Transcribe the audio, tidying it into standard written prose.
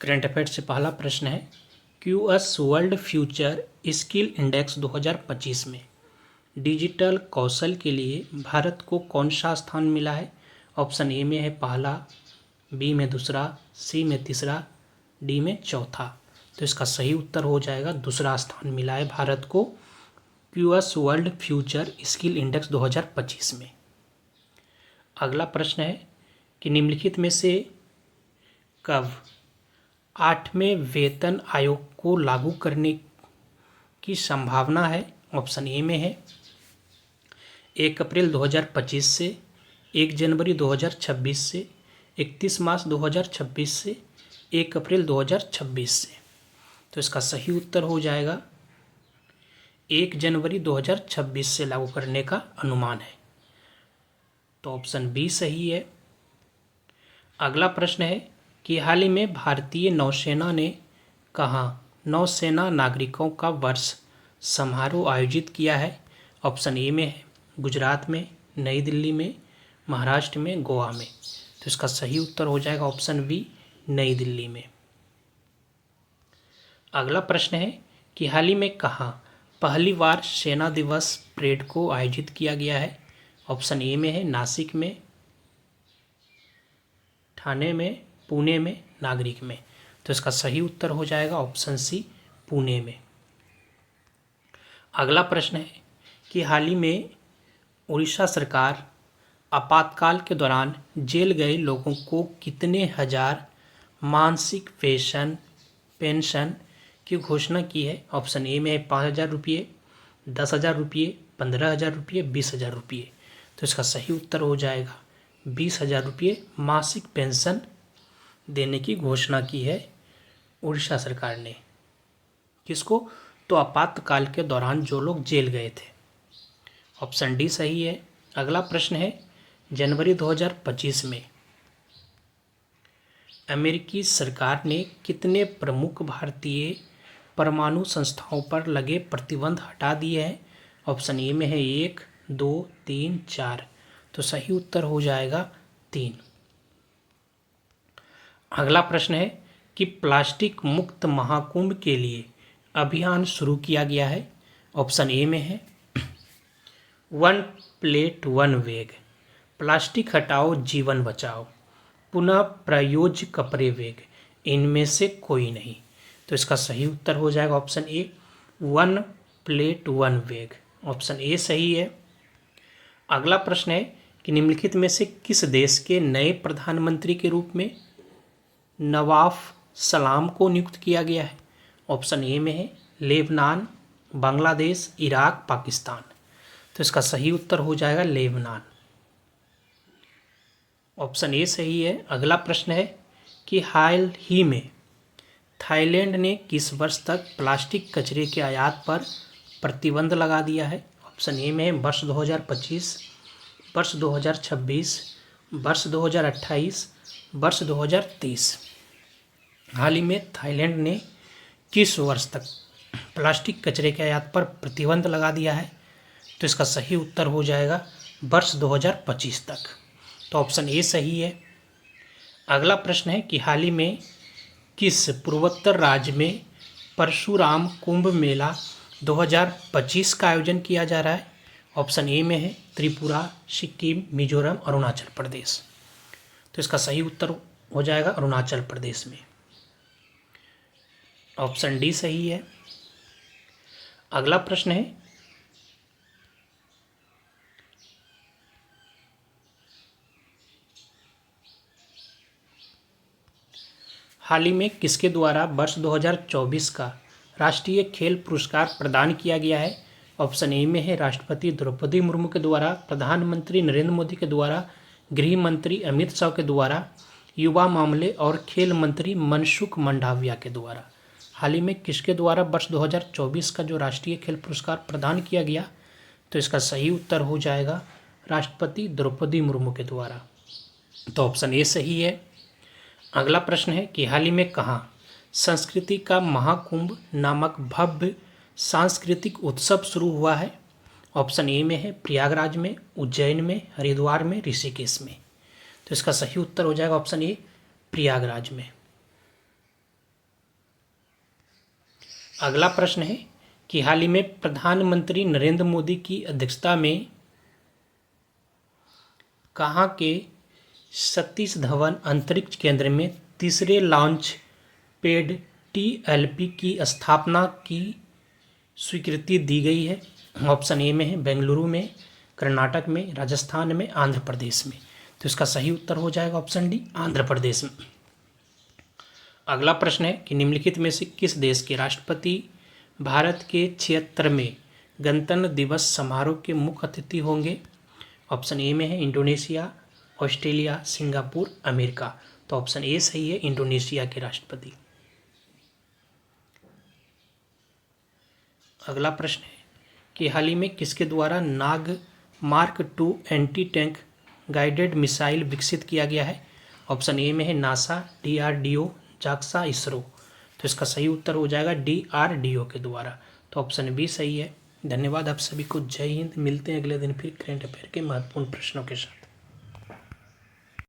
Current affairs से पहला प्रश्न है, QS world future skill index 2025 में डिजिटल कौशल के लिए भारत को कौन सा स्थान मिला है। ऑप्शन ए में है पहला, बी में दूसरा, सी में तीसरा, डी में चौथा। तो इसका सही उत्तर हो जाएगा दूसरा स्थान मिला है भारत को QS world future skill index 2025 में। अगला प्रश्न है कि निम्नलिखित में से कब 8वें वेतन आयोग को लागू करने की संभावना है। ऑप्शन ए में है 1 अप्रैल 2025 से, 1 जनवरी 2026 से, 31 मार्च 2026 से, 1 अप्रैल 2026 से। तो इसका सही उत्तर हो जाएगा 1 जनवरी 2026 से लागू करने का अनुमान है। तो ऑप्शन बी सही है। अगला प्रश्न है कि हाल ही में भारतीय नौसेना ने कहाँ नौसेना नागरिकों का वर्ष समारोह आयोजित किया है। ऑप्शन ए में है गुजरात में, नई दिल्ली में, महाराष्ट्र में, गोवा में। तो इसका सही उत्तर हो जाएगा ऑप्शन बी, नई दिल्ली में। अगला प्रश्न है कि हाल ही में कहाँ पहली बार सेना दिवस परेड को आयोजित किया गया है। ऑप्शन ए में है नासिक में, ठाणे में, पुणे में, नागरिक में। तो इसका सही उत्तर हो जाएगा ऑप्शन सी, पुणे में। अगला प्रश्न है कि हाल ही में उड़ीसा सरकार आपातकाल के दौरान जेल गए लोगों को कितने हजार मासिक पेंशन की घोषणा की है। ऑप्शन ए में है 5,000 रुपये, 10,000 रुपये, 15,000 रुपये, 20,000 रुपये। तो इसका सही उत्तर हो जाएगा 20,000 रुपये मासिक पेंशन देने की घोषणा की है उड़ीसा सरकार ने। किसको? तो आपातकाल के दौरान जो लोग जेल गए थे। ऑप्शन डी सही है। अगला प्रश्न है जनवरी 2025 में अमेरिकी सरकार ने कितने प्रमुख भारतीय परमाणु संस्थाओं पर लगे प्रतिबंध हटा दिए हैं। ऑप्शन ए में है 1, 2, 3, 4। तो सही उत्तर हो जाएगा 3। अगला प्रश्न है कि प्लास्टिक मुक्त महाकुंभ के लिए अभियान शुरू किया गया है। ऑप्शन ए में है 1 प्लेट 1 बैग, प्लास्टिक हटाओ जीवन बचाओ, पुनः प्रयोज्य कपड़े बैग, इनमें से कोई नहीं। तो इसका सही उत्तर हो जाएगा option A 1 plate 1 bag. Option A सही है। अगला प्रश्न है कि निम्नलिखित में से किस देश के नए प्रधानमंत्री के रूप में नवाफ सलाम को नियुक्त किया गया है। ऑप्शन ए में है लेबनान, बांग्लादेश, इराक, पाकिस्तान। तो इसका सही उत्तर हो जाएगा लेबनान। ऑप्शन ए सही है। अगला प्रश्न है कि हाल ही में थाईलैंड ने किस वर्ष तक प्लास्टिक कचरे के आयात पर प्रतिबंध लगा दिया है। ऑप्शन ए में है वर्ष 2025, वर्ष 2026, वर्ष 2028, वर्ष 2030। हाल ही में थाईलैंड ने किस वर्ष तक प्लास्टिक कचरे के आयात पर प्रतिबंध लगा दिया है। तो इसका सही उत्तर हो जाएगा वर्ष 2025 तक। तो ऑप्शन ए सही है। अगला प्रश्न है कि हाल ही में किस पूर्वोत्तर राज्य में परशुराम कुंभ मेला 2025 का आयोजन किया जा रहा है। ऑप्शन ए में है त्रिपुरा, सिक्किम, मिजोरम, अरुणाचल प्रदेश। तो इसका सही उत्तर हो जाएगा अरुणाचल प्रदेश में। ऑप्शन डी सही है। अगला प्रश्न है हाल ही में किसके द्वारा वर्ष 2024 का राष्ट्रीय खेल पुरस्कार प्रदान किया गया है। ऑप्शन ए में है राष्ट्रपति द्रौपदी मुर्मू के द्वारा, प्रधानमंत्री नरेंद्र मोदी के द्वारा, गृह मंत्री अमित शाह के द्वारा, युवा मामले और खेल मंत्री मनसुख मंडाविया के द्वारा। हाल ही में किसके द्वारा वर्ष 2024 का जो राष्ट्रीय खेल पुरस्कार प्रदान किया गया। तो इसका सही उत्तर हो जाएगा राष्ट्रपति द्रौपदी मुर्मू के द्वारा। तो ऑप्शन ए सही है। अगला प्रश्न है कि हाल ही में कहाँ संस्कृति का महाकुंभ नामक भव्य सांस्कृतिक उत्सव शुरू हुआ है। ऑप्शन ए में है प्रयागराज में, उज्जैन में, हरिद्वार में, ऋषिकेश में। तो इसका सही उत्तर हो जाएगा ऑप्शन ए प्रयागराज में। अगला प्रश्न है कि हाल ही में प्रधानमंत्री नरेंद्र मोदी की अध्यक्षता में कहाँ के सतीश धवन अंतरिक्ष केंद्र में तीसरे लॉन्च पैड TLP की स्थापना की स्वीकृति दी गई है? ऑप्शन ए में है बेंगलुरु में, कर्नाटक में, राजस्थान में, आंध्र प्रदेश में। तो इसका सही उत्तर हो जाएगा ऑप्शन डी, आंध्र प्रदेश में। अगला प्रश्न है कि निम्नलिखित में से किस देश के राष्ट्रपति भारत के 76वें गणतंत्र दिवस समारोह के मुख्य अतिथि होंगे? ऑप्शन ए में है इंडोनेशिया, ऑस्ट्रेलिया, सिंगापुर, अमेरिका। तो ऑप्शन ए सही है, इंडोनेशिया के राष्ट्रपति। अगला प्रश्न है कि हाल ही में किसके द्वारा Nag mark 2 anti tank guided missile विकसित किया गया है? ऑप्शन ए में है नासा, DRDO, जाक्सा, इसरो। तो इसका सही उत्तर हो जाएगा DRDO के द्वारा। तो ऑप्शन बी सही है। धन्यवाद आप सभी को। जय हिंद। मिलते हैं अगले दिन फिर करंट अफेयर के महत्वपूर्ण प्रश्नों के साथ।